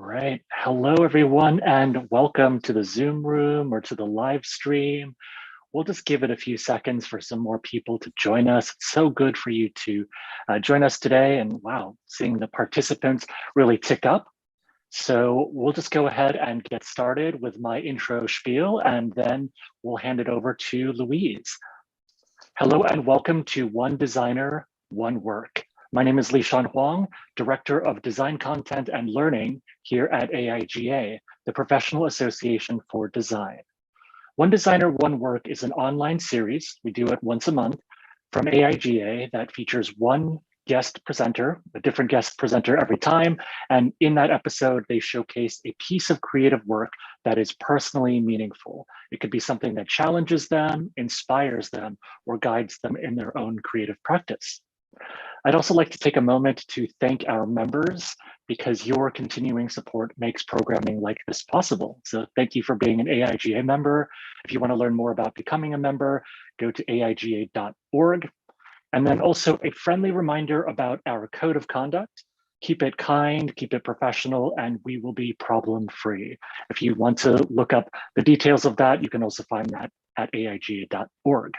right. Hello, everyone, and welcome to the Zoom room or to the live stream. We'll just give it a few seconds for some more people to join us. It's so good for you to join us today. And wow, seeing the participants really tick up. So we'll just go ahead and get started with my intro spiel, and then we'll hand it over to Louise. Hello, and welcome to One Designer, One Work. My name is Lishan Huang, Director of Design Content and Learning here at AIGA, the Professional Association for Design. One Designer, One Work is an online series, we do it once a month, from AIGA that features one guest presenter, a different guest presenter every time. And in that episode, they showcase a piece of creative work that is personally meaningful. It could be something that challenges them, inspires them, or guides them in their own creative practice. I'd also like to take a moment to thank our members because your continuing support makes programming like this possible. So thank you for being an AIGA member. If you want to learn more about becoming a member, go to aiga.org. And then also a friendly reminder about our code of conduct. Keep it kind, keep it professional, and we will be problem-free. If you want to look up the details of that, you can also find that at aiga.org.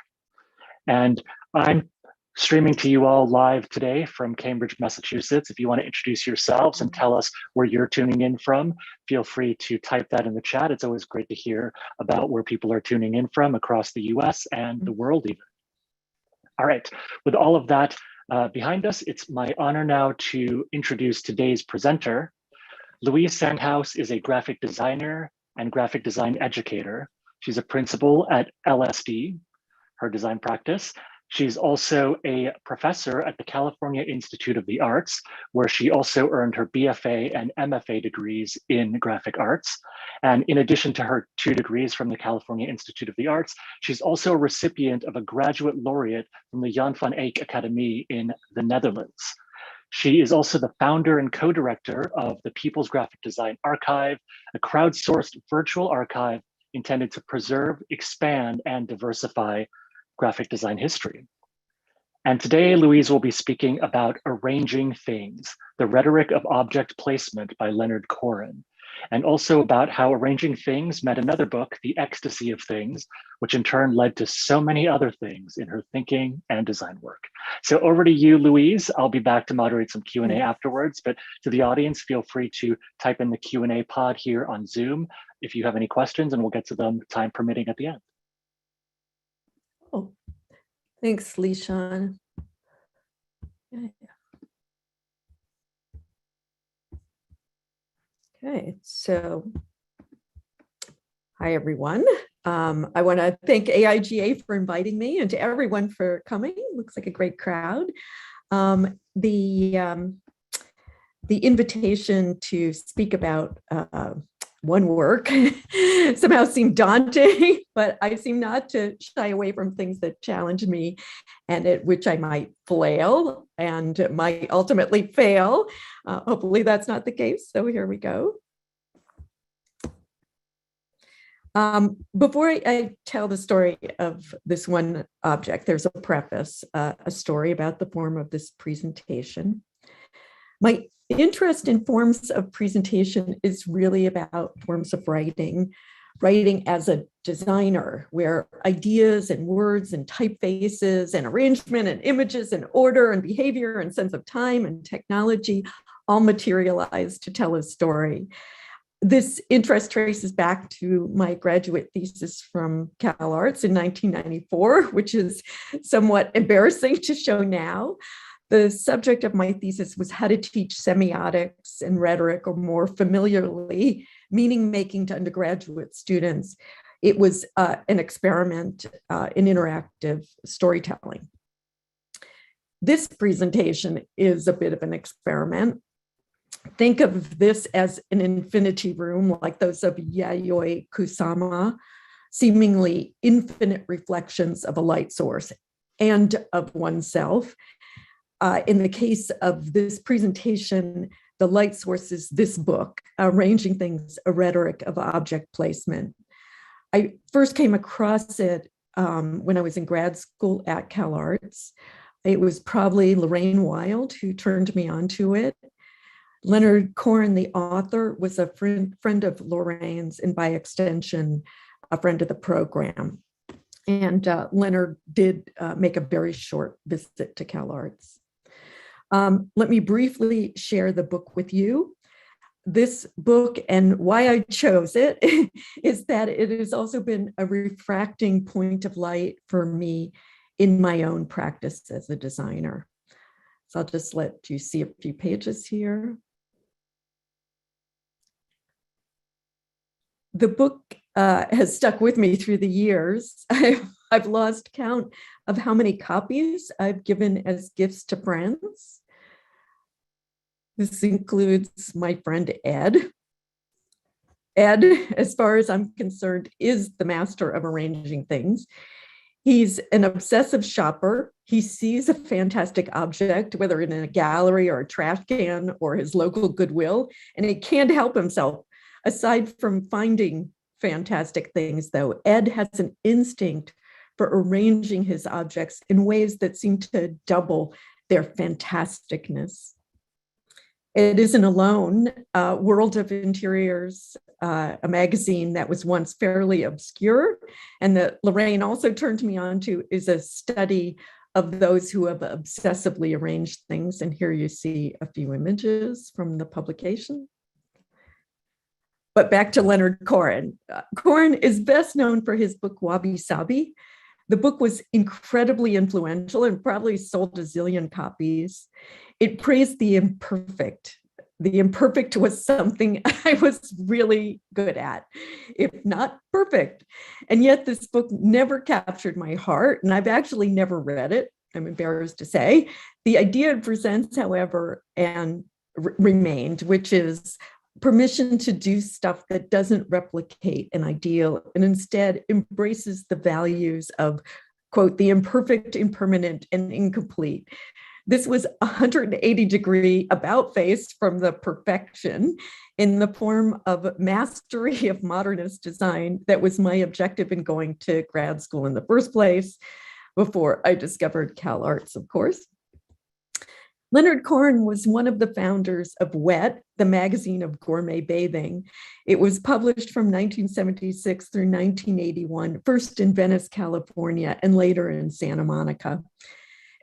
And I'm streaming to you all live today from Cambridge, Massachusetts. If you want to introduce yourselves and tell us where you're tuning in from, feel free to type that in the chat. It's always great to hear about where people are tuning in from across the US and the world even. All right, with all of that behind us, it's my honor now to introduce today's presenter. Louise Sandhaus is a graphic designer and graphic design educator. She's a principal at LSD, her design practice. She's also a professor at the California Institute of the Arts, where she also earned her BFA and MFA degrees in graphic arts. And in addition to her 2 degrees from the California Institute of the Arts, she's also a recipient of a graduate laureate from the Jan van Eyck Academy in the Netherlands. She is also the founder and co-director of the People's Graphic Design Archive, a crowdsourced virtual archive intended to preserve, expand, and diversify graphic design history. And today, Louise will be speaking about Arranging Things, the Rhetoric of Object Placement by Leonard Koren, and also about how Arranging Things met another book, The Ecstasy of Things, which in turn led to so many other things in her thinking and design work. So over to you, Louise. I'll be back to moderate some Q&A afterwards, but to the audience, feel free to type in the Q&A pod here on Zoom if you have any questions, and we'll get to them time permitting at the end. Oh, thanks, Lishan. Okay, so hi, everyone. I want to thank AIGA for inviting me and to everyone for coming. Looks like a great crowd. The invitation to speak about one work somehow seemed daunting, but I seem not to shy away from things that challenge me and at which I might flail and might ultimately fail. Hopefully that's not the case. So here we go. Before I tell the story of this one object, there's a preface, a story about the form of this presentation. My interest in forms of presentation is really about forms of writing as a designer, where ideas and words and typefaces and arrangement and images and order and behavior and sense of time and technology all materialize to tell a story. This interest traces back to my graduate thesis from Cal Arts in 1994, which is somewhat embarrassing to show now. The subject of my thesis was how to teach semiotics and rhetoric, or more familiarly, meaning making to undergraduate students. It was an experiment in interactive storytelling. This presentation is a bit of an experiment. Think of this as an infinity room, like those of Yayoi Kusama, seemingly infinite reflections of a light source and of oneself. In the case of this presentation, the light source is this book, Arranging Things, A Rhetoric of Object Placement. I first came across it when I was in grad school at Cal Arts. It was probably Lorraine Wild who turned me onto it. Leonard Koren, the author, was a friend of Lorraine's and by extension, a friend of the program. And Leonard did make a very short visit to CalArts. Let me briefly share the book with you. This book, and why I chose it, is that it has also been a refracting point of light for me in my own practice as a designer. So I'll just let you see a few pages here. The book has stuck with me through the years. I've lost count of how many copies I've given as gifts to friends. This includes my friend Ed. Ed, as far as I'm concerned, is the master of arranging things. He's an obsessive shopper. He sees a fantastic object, whether in a gallery or a trash can or his local Goodwill, and he can't help himself. Aside from finding fantastic things, though, Ed has an instinct for arranging his objects in ways that seem to double their fantasticness. Ed isn't alone. World of Interiors, a magazine that was once fairly obscure and that Lorraine also turned me on to, is a study of those who have obsessively arranged things. And here you see a few images from the publication. But back to Leonard Koren. Koren is best known for his book, Wabi Sabi. The book was incredibly influential and probably sold a zillion copies. It praised the imperfect. The imperfect was something I was really good at, if not perfect. And yet this book never captured my heart, and I've actually never read it, I'm embarrassed to say. The idea it presents, however, and remained, which is permission to do stuff that doesn't replicate an ideal and instead embraces the values of, quote, the imperfect, impermanent, and incomplete. This was a 180-degree about face from the perfection in the form of mastery of modernist design that was my objective in going to grad school in the first place, before I discovered CalArts, of course. Leonard Koren was one of the founders of Wet, the magazine of gourmet bathing. It was published from 1976 through 1981, first in Venice, California, and later in Santa Monica.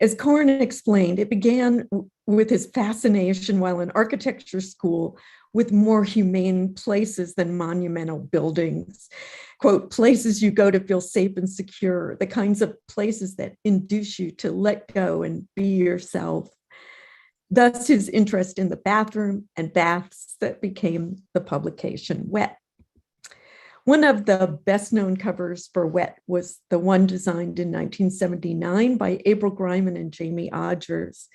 As Koren explained, it began with his fascination while in architecture school with more humane places than monumental buildings. Quote, places you go to feel safe and secure, the kinds of places that induce you to let go and be yourself. Thus, his interest in the bathroom and baths that became the publication Wet. One of the best-known covers for Wet was the one designed in 1979 by April Greiman and Jamie Odgers.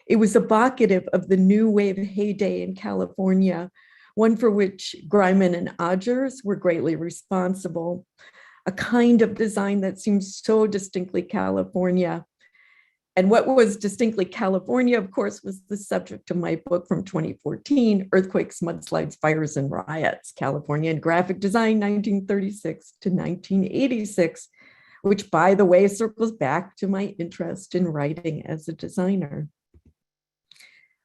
It was evocative of the new wave heyday in California, one for which Greiman and Odgers were greatly responsible, a kind of design that seems so distinctly California. And what was distinctly California, of course, was the subject of my book from 2014, Earthquakes, Mudslides, Fires, and Riots, California in Graphic Design, 1936 to 1986, which, by the way, circles back to my interest in writing as a designer.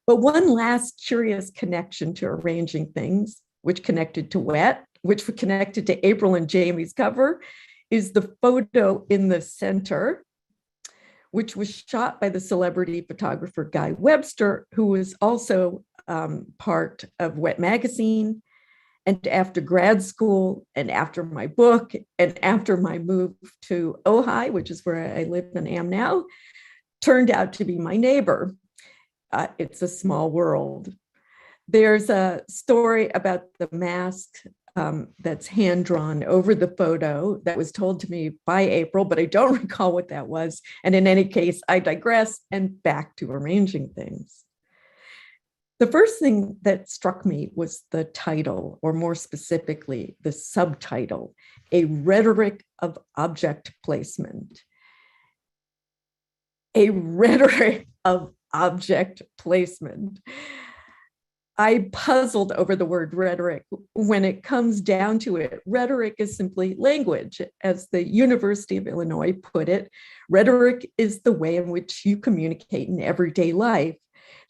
But one last curious connection to arranging things, which connected to Wet, which connected to April and Jamie's cover, is the photo in the center, which was shot by the celebrity photographer Guy Webster, who was also part of Wet Magazine. And after grad school and after my book and after my move to Ojai, which is where I live and am now, turned out to be my neighbor. It's a small world. There's a story about the mask that's hand-drawn over the photo that was told to me by April, but I don't recall what that was. And in any case, I digress and back to arranging things. The first thing that struck me was the title, or more specifically, the subtitle, A Rhetoric of Object Placement. A rhetoric of object placement. I puzzled over the word rhetoric. When it comes down to it, rhetoric is simply language. As the University of Illinois put it, rhetoric is the way in which you communicate in everyday life.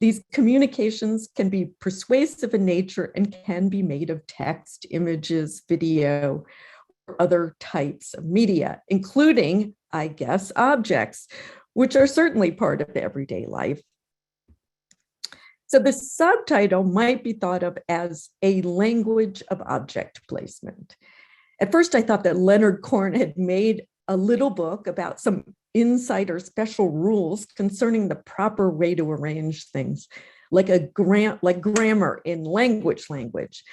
These communications can be persuasive in nature and can be made of text, images, video, or other types of media, including, I guess, objects, which are certainly part of everyday life. So the subtitle might be thought of as a language of object placement. At first, I thought that Leonard Koren had made a little book about some insider special rules concerning the proper way to arrange things, like grammar in language.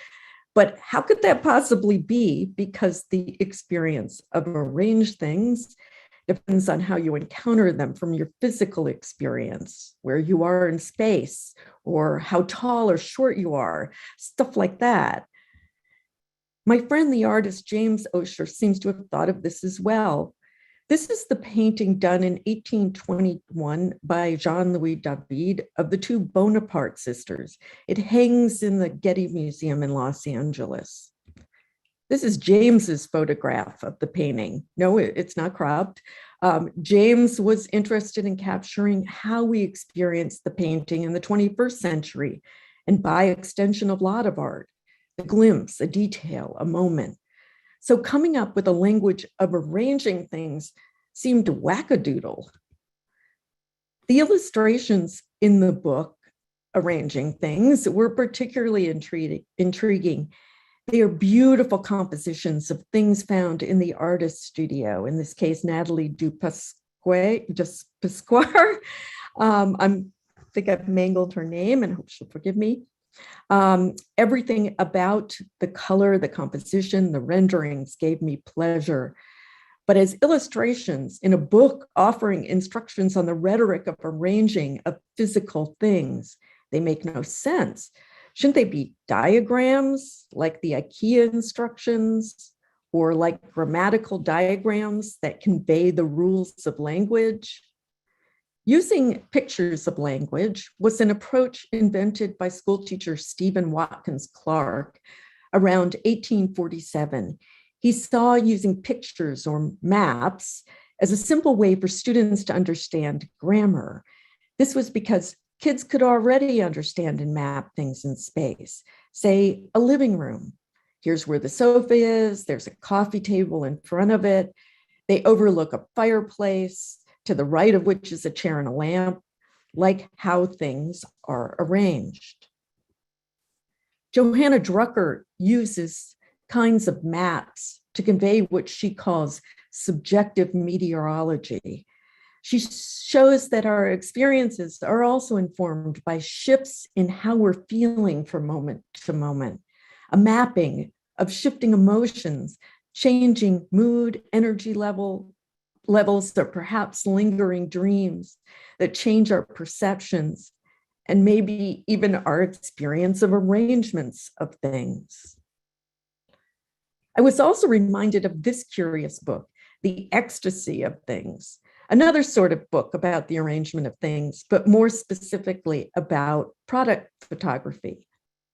But how could that possibly be? Because the experience of arranged things depends on how you encounter them from your physical experience, where you are in space, or how tall or short you are, stuff like that. My friend, the artist James Osher, seems to have thought of this as well. This is the painting done in 1821 by Jean-Louis David of the two Bonaparte sisters. It hangs in the Getty Museum in Los Angeles. This is James's photograph of the painting. No, it's not cropped. James was interested in capturing how we experience the painting in the 21st century, and by extension, a lot of art, a glimpse, a detail, a moment. So coming up with a language of arranging things seemed wackadoodle. The illustrations in the book, Arranging Things, were particularly intriguing. They are beautiful compositions of things found in the artist's studio, in this case, Natalie Dupasquare. I think I've mangled her name and hope she'll forgive me. Everything about the color, the composition, the renderings gave me pleasure. But as illustrations in a book offering instructions on the rhetoric of arranging of physical things, they make no sense. Shouldn't they be diagrams like the AIGA instructions, or like grammatical diagrams that convey the rules of language? Using pictures of language was an approach invented by schoolteacher Stephen Watkins Clark around 1847. He saw using pictures or maps as a simple way for students to understand grammar. This was because kids could already understand and map things in space. Say, a living room. Here's where the sofa is. There's a coffee table in front of it. They overlook a fireplace, to the right of which is a chair and a lamp, like how things are arranged. Johanna Drucker uses kinds of maps to convey what she calls subjective meteorology. She shows that our experiences are also informed by shifts in how we're feeling from moment to moment, a mapping of shifting emotions, changing mood, energy levels, or perhaps lingering dreams that change our perceptions and maybe even our experience of arrangements of things. I was also reminded of this curious book, The Ecstasy of Things, another sort of book about the arrangement of things, but more specifically about product photography,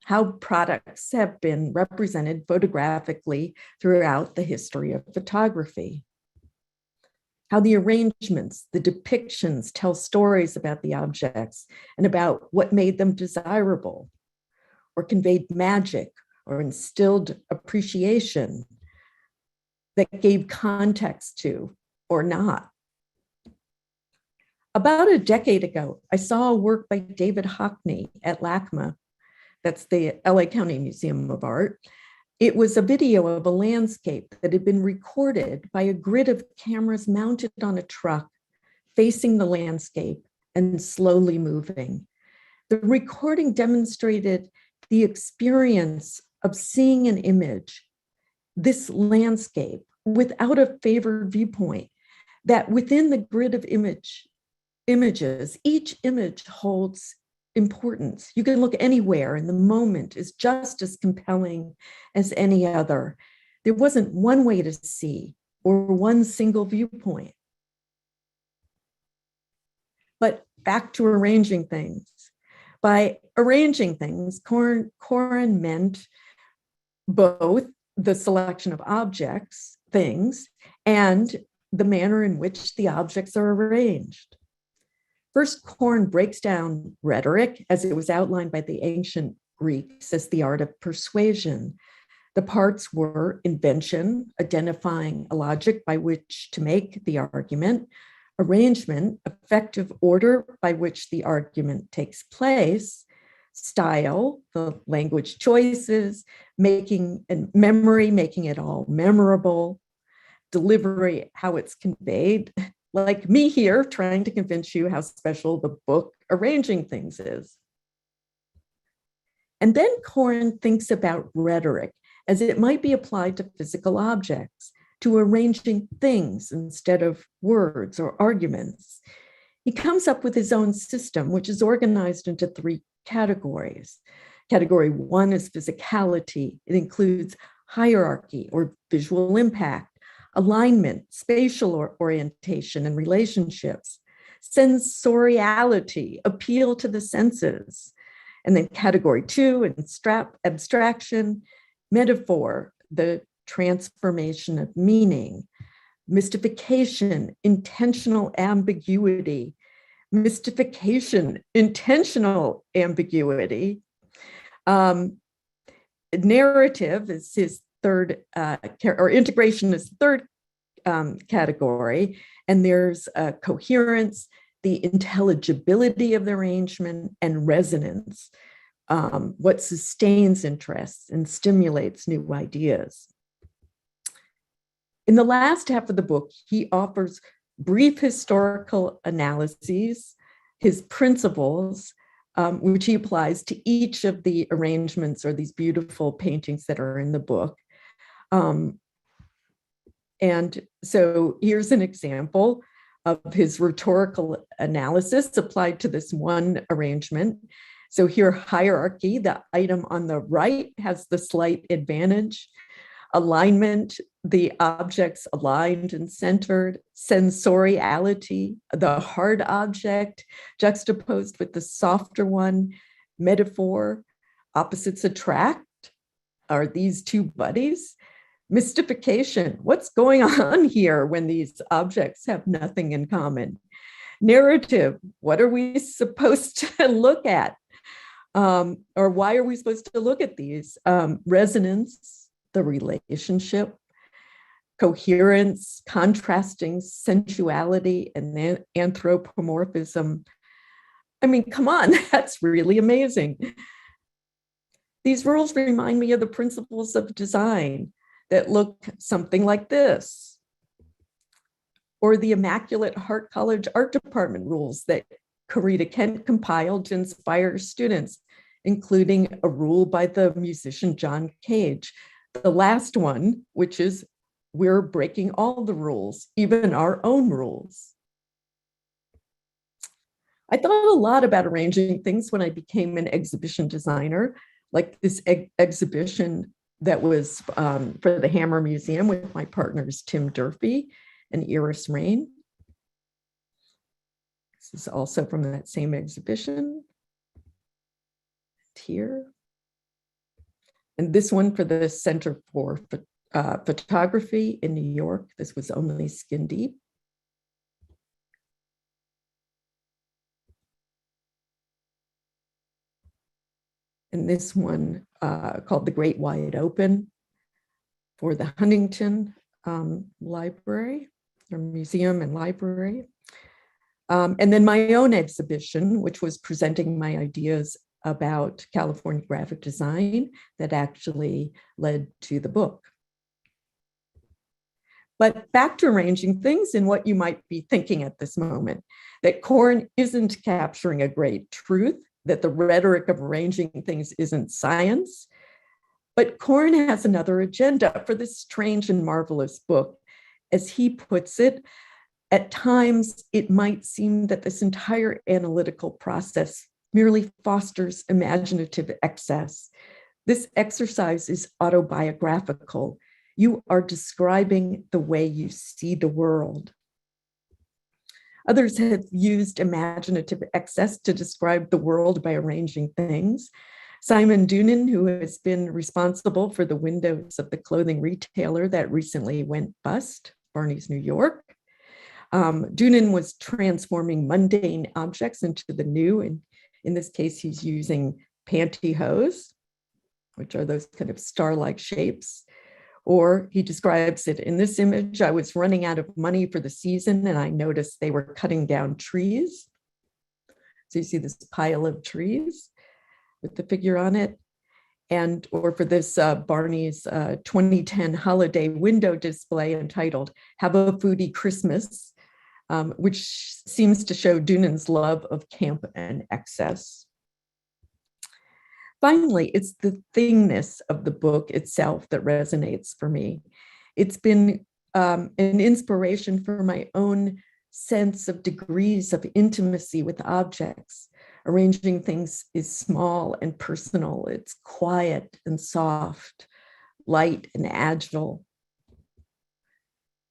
how products have been represented photographically throughout the history of photography, how the arrangements, the depictions tell stories about the objects and about what made them desirable, or conveyed magic, or instilled appreciation that gave context to, or not. About a decade ago, I saw a work by David Hockney at LACMA, that's the LA County Museum of Art. It was a video of a landscape that had been recorded by a grid of cameras mounted on a truck, facing the landscape and slowly moving. The recording demonstrated the experience of seeing an image, this landscape, without a favored viewpoint, that within the grid of images, each image holds importance. You can look anywhere and the moment is just as compelling as any other. There wasn't one way to see or one single viewpoint. But back to arranging things. By arranging things, Koren meant both the selection of objects, things, and the manner in which the objects are arranged. First, Koren breaks down rhetoric as it was outlined by the ancient Greeks as the art of persuasion. The parts were invention, identifying a logic by which to make the argument; arrangement, effective order by which the argument takes place; style, the language choices; making and memory, making it all memorable; delivery, how it's conveyed, like me here trying to convince you how special the book Arranging Things is. And then Koren thinks about rhetoric as it might be applied to physical objects, to arranging things instead of words or arguments. He comes up with his own system, which is organized into 3 categories. Category 1 is physicality. It includes hierarchy or visual impact, alignment, spatial orientation and relationships; sensoriality, appeal to the senses. And then category 2, abstraction, metaphor, the transformation of meaning; mystification, intentional ambiguity; mystification, intentional ambiguity. Narrative is his third, or integration is the third category. And there's coherence, the intelligibility of the arrangement, and resonance, what sustains interests and stimulates new ideas. In the last half of the book, he offers brief historical analyses, his principles, which he applies to each of the arrangements or these beautiful paintings that are in the book. And so here's an example of his rhetorical analysis applied to this one arrangement. So here, hierarchy, the item on the right has the slight advantage; alignment, the objects aligned and centered; sensoriality, the hard object juxtaposed with the softer one; metaphor, opposites attract, are these 2 buddies; mystification, what's going on here when these objects have nothing in common; narrative, what are we supposed to look at? Or why are we supposed to look at these? Resonance, the relationship; coherence, contrasting sensuality and anthropomorphism. I mean, come on, that's really amazing. These rules remind me of the principles of design that look something like this, or the Immaculate Heart College Art Department rules that Corita Kent compiled to inspire students, including a rule by the musician John Cage. The last one, which is, we're breaking all the rules, even our own rules. I thought a lot about arranging things when I became an exhibition designer, like this exhibition that was for the Hammer Museum with my partners, Tim Durfee and Iris Rain. This is also from that same exhibition. Here. And this one for the Center for Photography in New York. This was only skin deep. And this one called The Great Wide Open for the Huntington Library, or Museum and Library. And then my own exhibition, which was presenting my ideas about California graphic design that actually led to the book. But back to arranging things and what you might be thinking at this moment, that Koren isn't capturing a great truth, that the rhetoric of arranging things isn't science, but Koren has another agenda for this strange and marvelous book. As he puts it, at times it might seem that this entire analytical process merely fosters imaginative excess. This exercise is autobiographical. You are describing the way you see the world. Others have used imaginative excess to describe the world by arranging things. Simon Doonan, who has been responsible for the windows of the clothing retailer that recently went bust, Barney's New York, Doonan was transforming mundane objects into the new, and in this case, he's using pantyhose, which are those kind of star-like shapes. Or he describes it in this image: I was running out of money for the season and I noticed they were cutting down trees. So you see this pile of trees with the figure on it. And, or for this Barney's 2010 holiday window display entitled Have a Foodie Christmas, which seems to show Doonan's love of camp and excess. Finally, it's the thingness of the book itself that resonates for me. It's been an inspiration for my own sense of degrees of intimacy with objects. Arranging things is small and personal. It's quiet and soft, light and agile.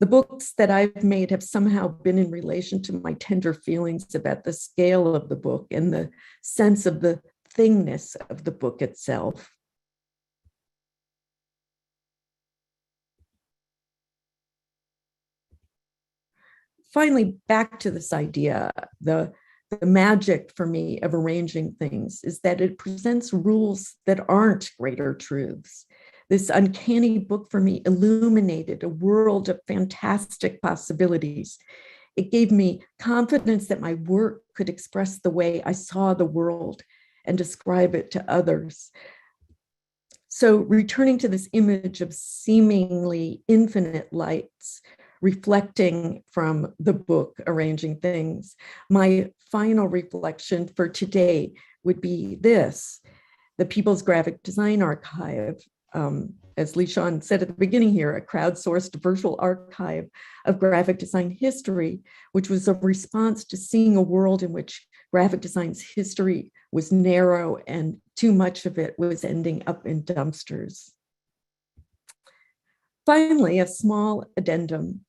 The books that I've made have somehow been in relation to my tender feelings about the scale of the book and the sense of the thingness of the book itself. Finally, back to this idea, the magic for me of arranging things is that it presents rules that aren't greater truths. This uncanny book for me illuminated a world of fantastic possibilities. It gave me confidence that my work could express the way I saw the world and describe it to others. So returning to this image of seemingly infinite lights, reflecting from the book, Arranging Things, my final reflection for today would be this: the People's Graphic Design Archive, as Lishan said at the beginning here, a crowdsourced virtual archive of graphic design history, which was a response to seeing a world in which graphic design's history was narrow and too much of it was ending up in dumpsters. Finally, a small addendum.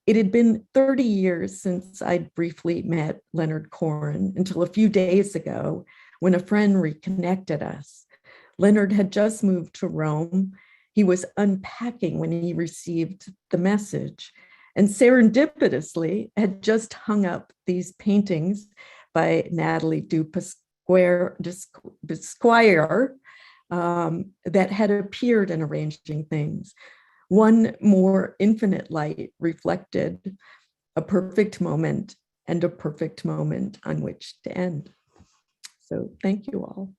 It had been 30 years since I'd briefly met Leonard Koren, until a few days ago when a friend reconnected us. Leonard had just moved to Rome. He was unpacking when he received the message, and serendipitously had just hung up these paintings by Natalie Dupasquire that had appeared in Arranging Things. One more infinite light reflected a perfect moment and a perfect moment on which to end. So thank you all.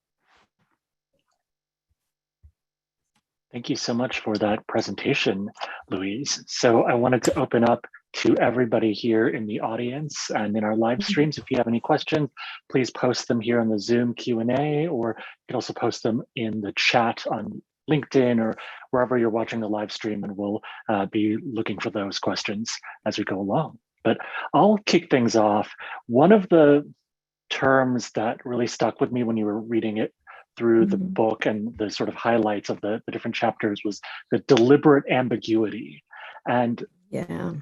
Thank you so much for that presentation, Louise. So I wanted to open up to everybody here in the audience and in our live streams. If you have any questions, please post them here on the Zoom Q&A, or you can also post them in the chat on LinkedIn or wherever you're watching the live stream, and we'll be looking for those questions as we go along. But I'll kick things off. One of the terms that really stuck with me when you were reading it through the book and the sort of highlights of the different chapters was the deliberate ambiguity. And yeah,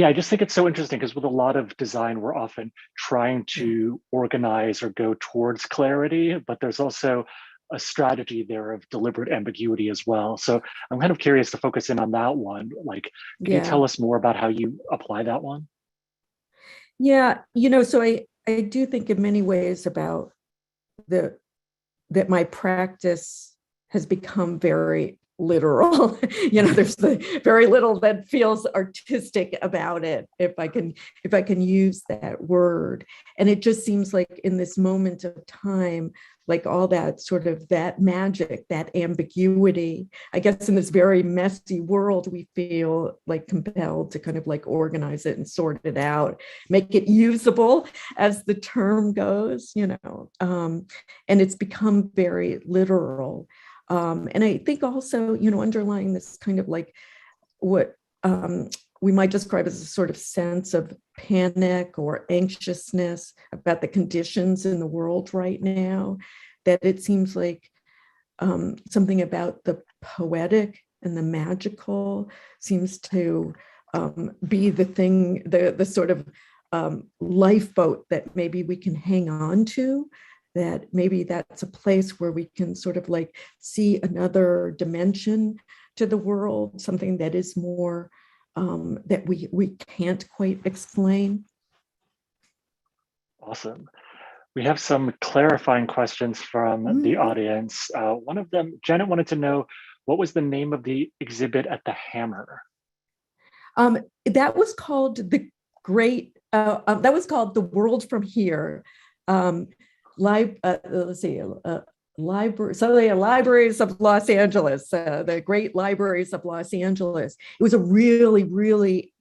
I just think it's so interesting because with a lot of design, we're often trying to organize or go towards clarity, but there's also a strategy there of deliberate ambiguity as well. So I'm kind of curious to focus in on that one. Like, can you tell us more about how you apply that one? Yeah, you know, so I do think in many ways about that my practice has become very literal. You know, there's very little that feels artistic about it, if I can use that word. And it just seems like in this moment of time, like all that sort of that magic, that ambiguity, I guess in this very messy world, we feel like compelled to kind of like organize it and sort it out, make it usable, as the term goes, you know, and it's become very literal. And I think also, you know, underlying this kind of like what we might describe as a sort of sense of panic or anxiousness about the conditions in the world right now, that it seems like something about the poetic and the magical seems to be the thing, the sort of lifeboat that maybe we can hang on to, that maybe that's a place where we can sort of like see another dimension to the world, something that is more that we can't quite explain. Awesome. We have some clarifying questions from the audience. One of them, Janet wanted to know, what was the name of the exhibit at the Hammer? That was called the that was called The World from Here. Let's see, Libraries of Los Angeles, the Great Libraries of Los Angeles. It was a really, really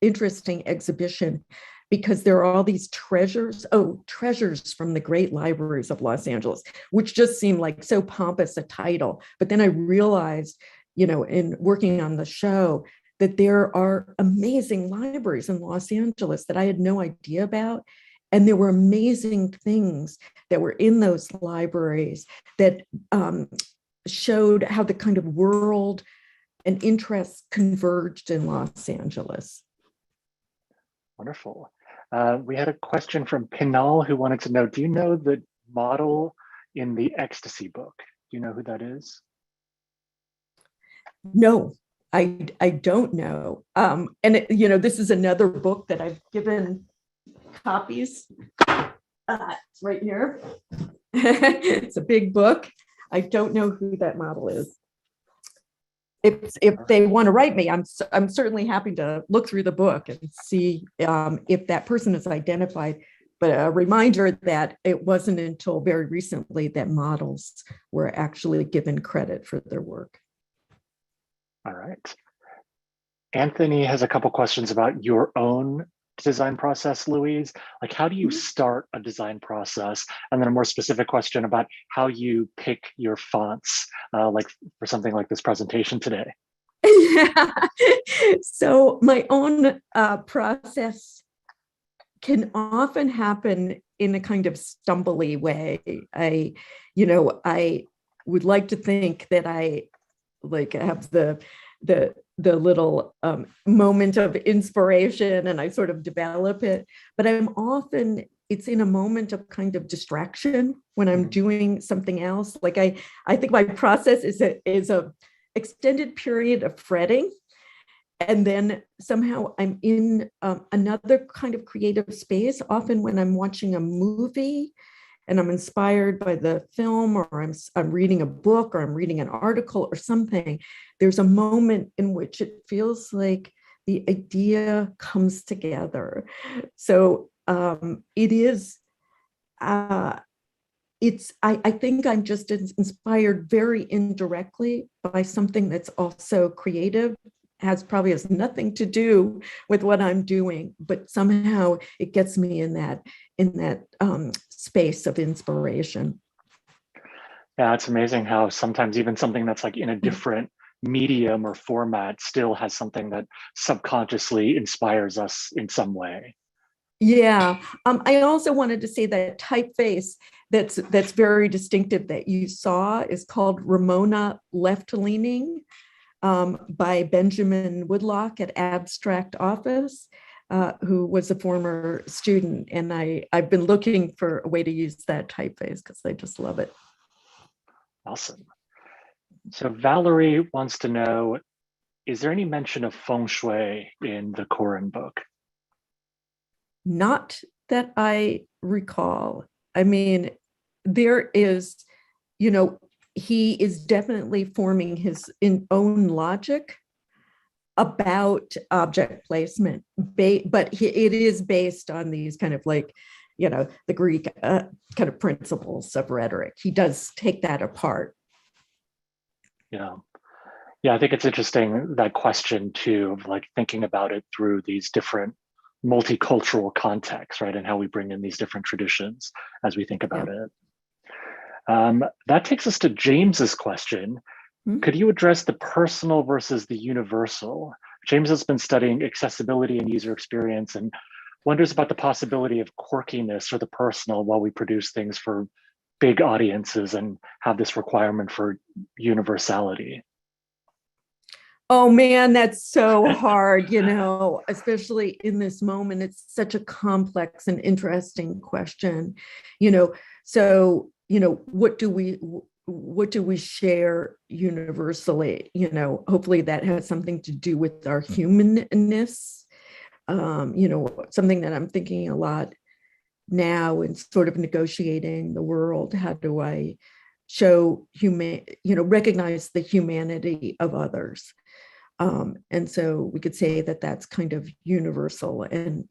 interesting exhibition because there are all these treasures from the Great Libraries of Los Angeles, which just seemed like so pompous a title. But then I realized, in working on the show, that there are amazing libraries in Los Angeles that I had no idea about. And there were amazing things that were in those libraries that showed how the kind of world and interests converged in Los Angeles. Wonderful. We had a question from Pinal who wanted to know, do you know the model in the Ecstasy book? Do you know who that is? No, I don't know. And this is another book that I've given copies. It's right here. It's a big book. I don't know who that model is. If they want to write me, I'm certainly happy to look through the book and see if that person is identified. But a reminder that it wasn't until very recently that models were actually given credit for their work. All right. Anthony has a couple questions about your own design process, Louise. Like, how do you start a design process? And then a more specific question about how you pick your fonts, like for something like this presentation today. Yeah. So my own process can often happen in a kind of stumbly way. I would like to think that I have the little moment of inspiration and I sort of develop it, but it's in a moment of kind of distraction when I'm doing something else. Like I think my process is a extended period of fretting, and then somehow I'm in another kind of creative space, often when I'm watching a movie and I'm inspired by the film, or I'm reading a book, or I'm reading an article or something. There's a moment in which it feels like the idea comes together. So it is, I think I'm just inspired very indirectly by something that's also creative, probably has nothing to do with what I'm doing, but somehow it gets me in that space of inspiration. Yeah, it's amazing how sometimes even something that's like in a different medium or format still has something that subconsciously inspires us in some way. Yeah, I also wanted to say that typeface that's very distinctive that you saw is called Ramona Left Leaning by Benjamin Woodlock at Abstract Office, who was a former student. And I've been looking for a way to use that typeface because I just love it. Awesome. So Valerie wants to know, is there any mention of feng shui in the Koren book? Not that I recall. I mean, there is, he is definitely forming his own logic about object placement, but it is based on these kind of the Greek kind of principles of rhetoric. He does take that apart. Yeah. Yeah, I think it's interesting, that question too, of like thinking about it through these different multicultural contexts, right? And how we bring in these different traditions as we think about it. That takes us to James's question. Could you address the personal versus the universal? James has been studying accessibility and user experience and wonders about the possibility of quirkiness or the personal while we produce things for big audiences and have this requirement for universality. Oh man, that's so hard, especially in this moment. It's such a complex and interesting question, so, what do we, what do we share universally? Hopefully that has something to do with our humanness. Something that I'm thinking a lot now in sort of negotiating the world. How do I show recognize the humanity of others? And so we could say that that's kind of universal and,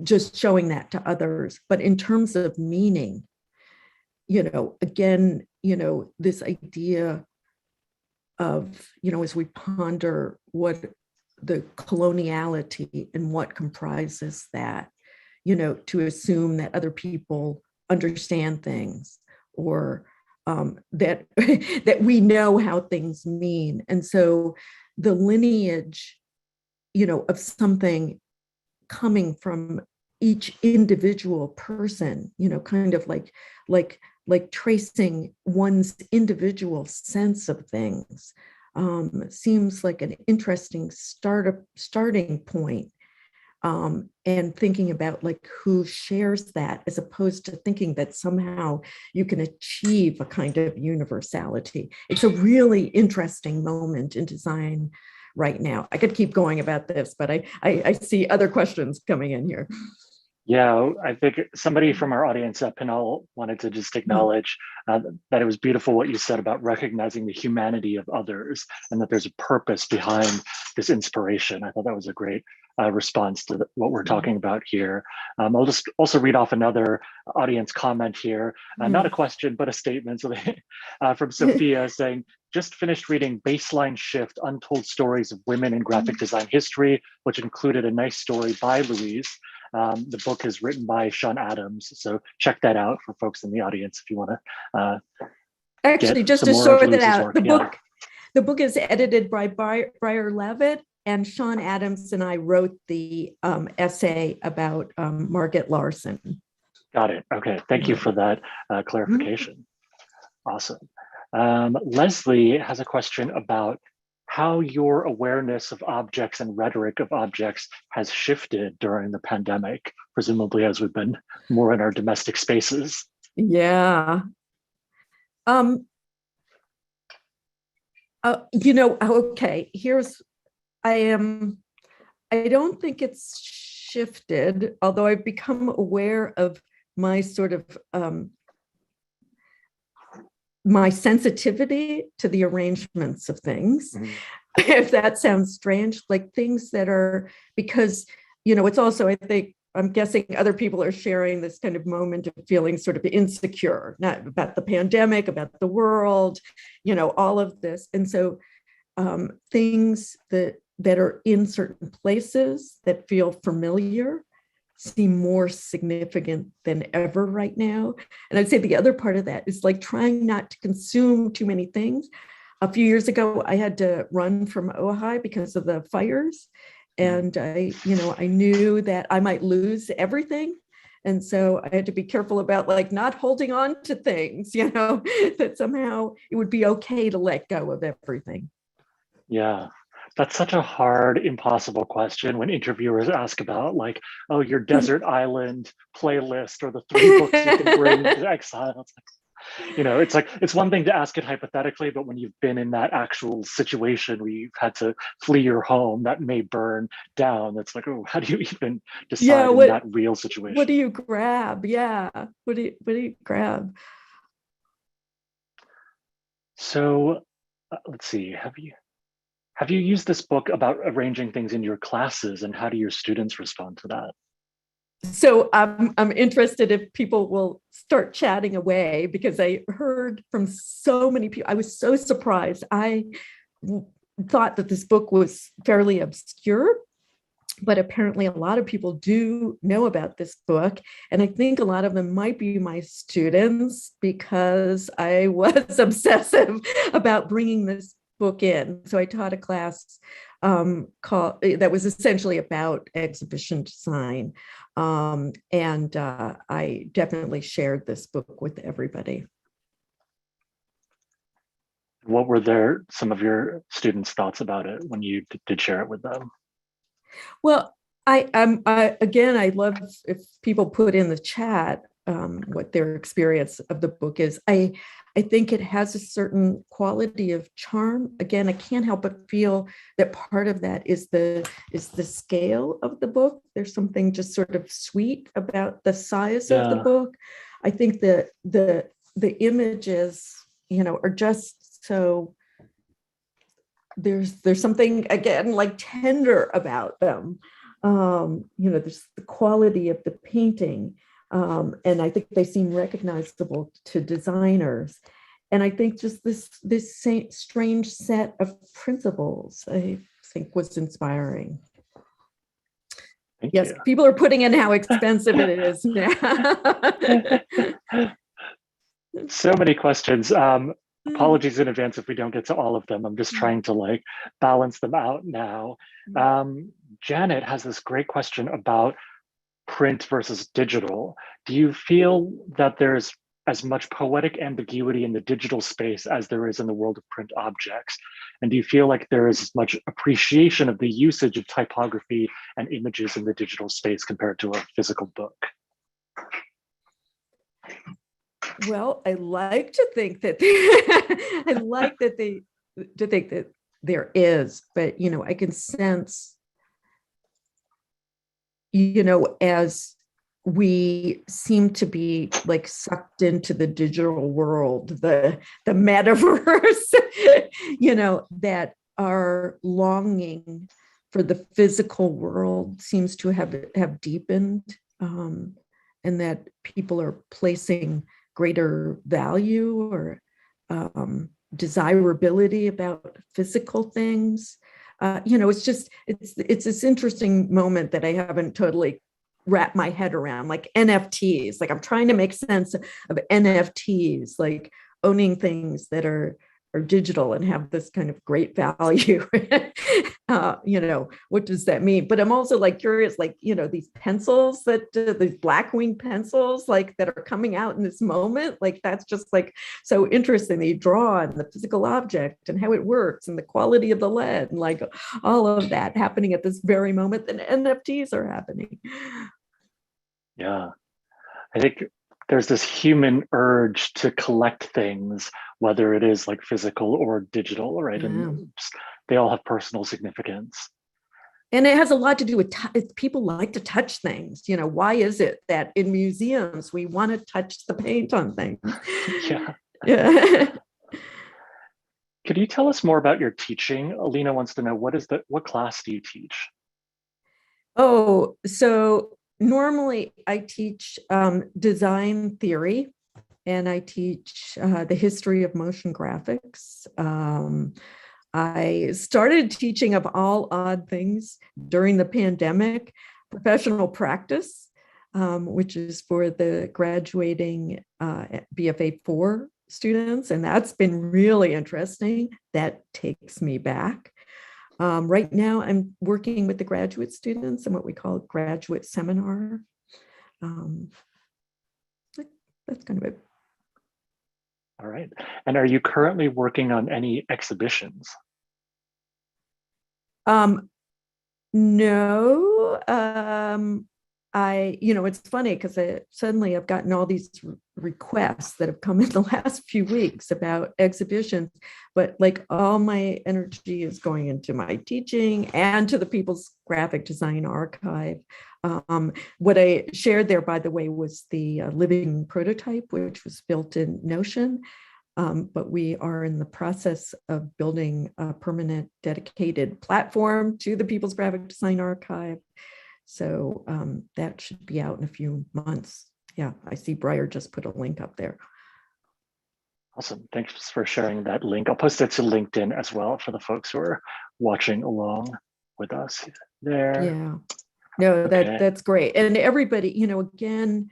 just showing that to others. But in terms of meaning, again, this idea of, as we ponder what the coloniality and what comprises that, to assume that other people understand things or that that we know how things mean. And so the lineage, of something coming from each individual person, kind of like tracing one's individual sense of things, seems like an interesting starting point. And thinking about like who shares that, as opposed to thinking that somehow you can achieve a kind of universality. It's a really interesting moment in design right now. I could keep going about this, but I see other questions coming in here. Yeah, I think somebody from our audience at Pinel wanted to just acknowledge that it was beautiful what you said about recognizing the humanity of others and that there's a purpose behind this inspiration. I thought that was a great response to what we're talking about here. I'll just also read off another audience comment here, not a question, but a statement. So from Sophia saying, just finished reading Baseline Shift, Untold Stories of Women in Graphic Design History, which included a nice story by Louise. The book is written by Sean Adams, so check that out for folks in the audience if you want to. Actually, just to sort that out, the book is edited by Briar Levitt, and Sean Adams and I wrote the essay about Margaret Larson. Got it. Okay, thank you for that clarification. Awesome. Leslie has a question about how your awareness of objects and rhetoric of objects has shifted during the pandemic, presumably as we've been more in our domestic spaces. Yeah. Okay, I don't think it's shifted, although I've become aware of my sort of my sensitivity to the arrangements of things, if that sounds strange, like things that are, because, it's also, I think, I'm guessing other people are sharing this kind of moment of feeling sort of insecure, not about the pandemic, about the world, all of this. And so things that are in certain places that feel familiar seem more significant than ever right now. And I'd say the other part of that is like trying not to consume too many things. A few years ago, I had to run from Ojai because of the fires. And I knew that I might lose everything. And so I had to be careful about like not holding on to things, that somehow it would be okay to let go of everything. Yeah. That's such a hard, impossible question when interviewers ask about like, oh, your desert island playlist or the 3 books you can bring to exile. It's like, it's one thing to ask it hypothetically, but when you've been in that actual situation where you've had to flee your home that may burn down, it's like, oh, how do you even decide in that real situation? What do you grab? Yeah. What do you grab? So let's see, have you used this book about arranging things in your classes, and how do your students respond to that? So I'm interested if people will start chatting away, because I heard from so many people. I was so surprised. I thought that this book was fairly obscure, but apparently a lot of people do know about this book. And I think a lot of them might be my students, because I was obsessive about bringing this book in. So I taught a class that was essentially about exhibition design. And I definitely shared this book with everybody. What were some of your students' thoughts about it when you did share it with them? Well, I love if people put in the chat what their experience of the book is. I think it has a certain quality of charm. Again, I can't help but feel that part of that is the scale of the book. There's something just sort of sweet about the size of the book. I think the images, are just so, there's something, again, like tender about them. There's the quality of the painting. And I think they seem recognizable to designers. And I think just this strange set of principles, I think, was inspiring. Thank yes, you. People are putting in how expensive it is now. So many questions. Apologies in advance if we don't get to all of them. I'm just trying to balance them out now. Janet has this great question about print versus digital. Do you feel that there's as much poetic ambiguity in the digital space as there is in the world of print objects? And do you feel like there is as much appreciation of the usage of typography and images in the digital space compared to a physical book? Well, I like to think that there is, but I can sense, as we seem to be sucked into the digital world, the metaverse, that our longing for the physical world seems to have deepened, and that people are placing greater value or desirability about physical things. It's this interesting moment that I haven't totally wrapped my head around, like NFTs. I'm trying to make sense of NFTs, owning things that are digital and have this kind of great value. What does that mean? But I'm also curious, these pencils these Blackwing pencils, that are coming out in this moment, that's just so interesting. They draw on the physical object and how it works and the quality of the lead and all of that happening at this very moment that NFTs are happening. Yeah, I think there's this human urge to collect things, whether it is physical or digital, right? Yeah. And they all have personal significance. And it has a lot to do with people like to touch things. Why is it that in museums we want to touch the paint on things? Yeah. Could you tell us more about your teaching? Alina wants to know, what class do you teach? Oh, so normally I teach design theory, and I teach the history of motion graphics. I started teaching, of all odd things, during the pandemic, professional practice, which is for the graduating BFA 4 students. And that's been really interesting. That takes me back. Right now, I'm working with the graduate students in what we call graduate seminar. That's kind of it. All right. And are you currently working on any exhibitions? No. It's funny because suddenly I've gotten all these requests that have come in the last few weeks about exhibitions, but all my energy is going into my teaching and to the People's Graphic Design Archive. What I shared there, by the way, was the living prototype, which was built in Notion. But we are in the process of building a permanent dedicated platform to the People's Graphic Design Archive. So that should be out in a few months. Yeah, I see Breyer just put a link up there. Awesome. Thanks for sharing that link. I'll post it to LinkedIn as well for the folks who are watching along with us there. Yeah. No, okay. That's great. And everybody, again,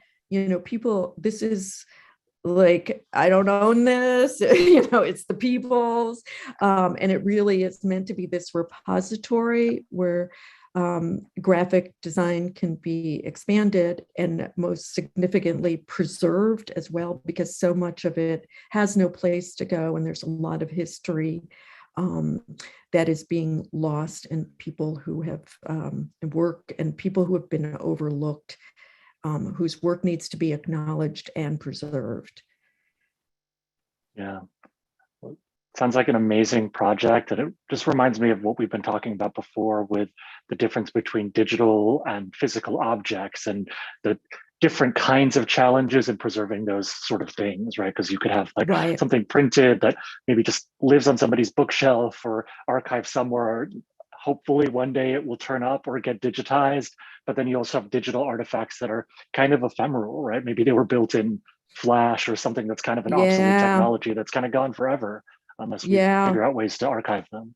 people, this is I don't own this, it's the people's, and it really is meant to be this repository where graphic design can be expanded and most significantly preserved as well, because so much of it has no place to go, and there's a lot of history that is being lost, and people who have work and people who have been overlooked, whose work needs to be acknowledged and preserved. Yeah. Well, sounds like an amazing project. And it just reminds me of what we've been talking about before with the difference between digital and physical objects and the different kinds of challenges in preserving those sort of things, right? Because you could have like Right. something printed that maybe just lives on somebody's bookshelf or archived somewhere. Hopefully one day it will turn up or get digitized, but then you also have digital artifacts that are kind of ephemeral, right? Maybe they were built in Flash or something that's kind of an obsolete Yeah. technology that's kind of gone forever unless we Yeah. figure out ways to archive them.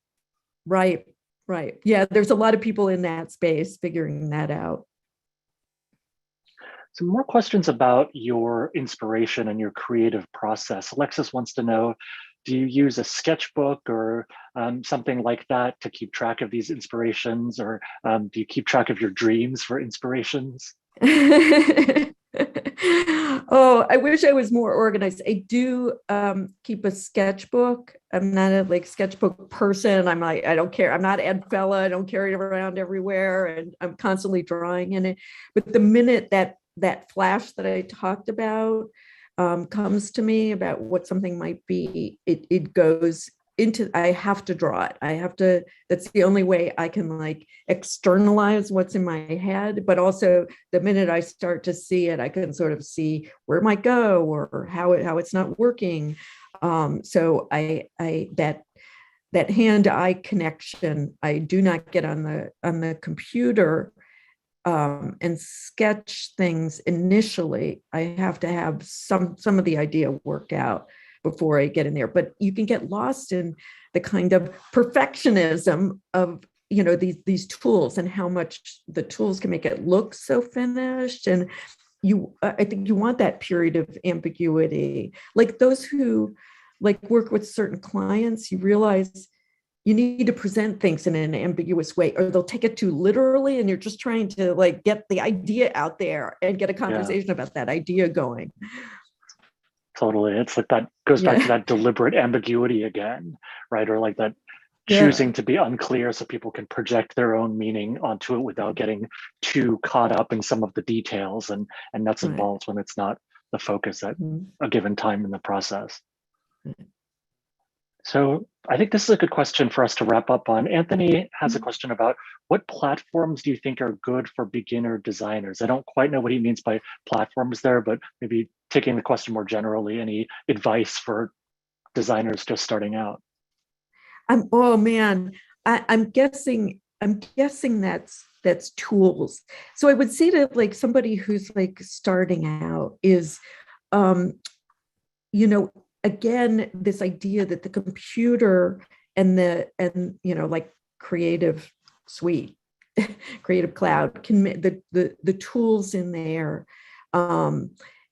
Right. Right. Yeah. There's a lot of people in that space figuring that out. Some more questions about your inspiration and your creative process. Alexis wants to know, do you use a sketchbook or something like that to keep track of these inspirations, or do you keep track of your dreams for inspirations? Oh, I wish I was more organized. I do keep a sketchbook. I'm not a like sketchbook person. I'm like, I don't care. I'm not Ed Fella. I don't carry it around everywhere, and I'm constantly drawing in it. But the minute that flash that I talked about comes to me about what something might be, it goes into, I have to draw it. I have to, that's the only way I can like externalize what's in my head. But also the minute I start to see it, I can sort of see where it might go or how it's not working. So that hand-eye connection, I do not get on the computer and sketch things initially. I have to have some of the idea work out before I get in there. But you can get lost in the kind of perfectionism of these tools and how much the tools can make it look so finished. And I think you want that period of ambiguity. Like those who like work with certain clients, you realize you need to present things in an ambiguous way, or they'll take it too literally, and you're just trying to like get the idea out there and get a conversation about that idea going. Totally. It's like that goes back to that deliberate ambiguity again, right? Or like that choosing to be unclear so people can project their own meaning onto it without getting too caught up in some of the details and nuts and bolts when it's not the focus at a given time in the process. So I think this is a good question for us to wrap up on. Anthony has a question about what platforms do you think are good for beginner designers? I don't quite know what he means by platforms there, but maybe taking the question more generally, any advice for designers just starting out? Oh man, I'm guessing that's tools. So I would say to like somebody who's like starting out is, again, this idea that the computer and like Creative Suite, Creative Cloud can the tools in there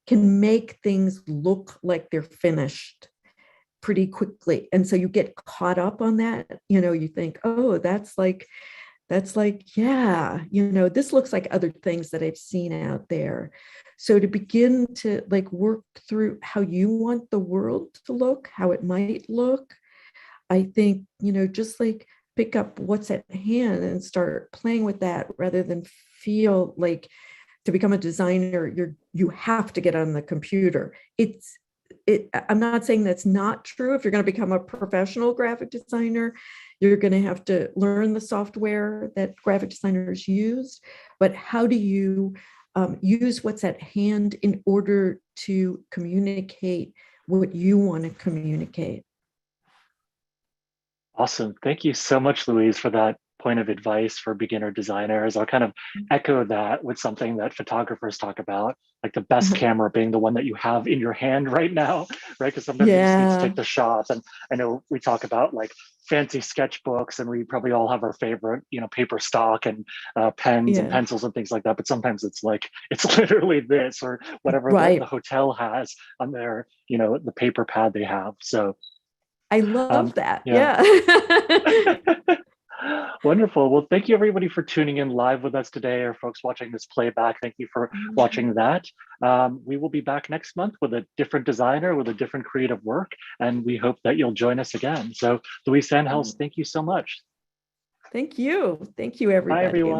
can make things look like they're finished pretty quickly. And so you get caught up on that. You think, oh, that's like, yeah, this looks like other things that I've seen out there. So to begin to like work through how you want the world to look, how it might look, I think, just like pick up what's at hand and start playing with that rather than feel like to become a designer, you have to get on the computer. I'm not saying that's not true. If you're going to become a professional graphic designer, you're going to have to learn the software that graphic designers use. But how do you use what's at hand in order to communicate what you want to communicate? Awesome. Thank you so much, Louise, for that point of advice for beginner designers. I'll kind of echo that with something that photographers talk about, like the best camera being the one that you have in your hand right now, right? Because sometimes you just need to take the shots. And I know we talk about like fancy sketchbooks, and we probably all have our favorite, paper stock and pens and pencils and things like that. But sometimes it's like, it's literally this or whatever the hotel has on their, the paper pad they have. So I love that. Yeah. Wonderful. Well, thank you everybody for tuning in live with us today, or folks watching this playback. Thank you for watching that. We will be back next month with a different designer with a different creative work, and we hope that you'll join us again. So Louise Sandhaus, thank you so much. Thank you. Thank you, everybody. Bye, everyone.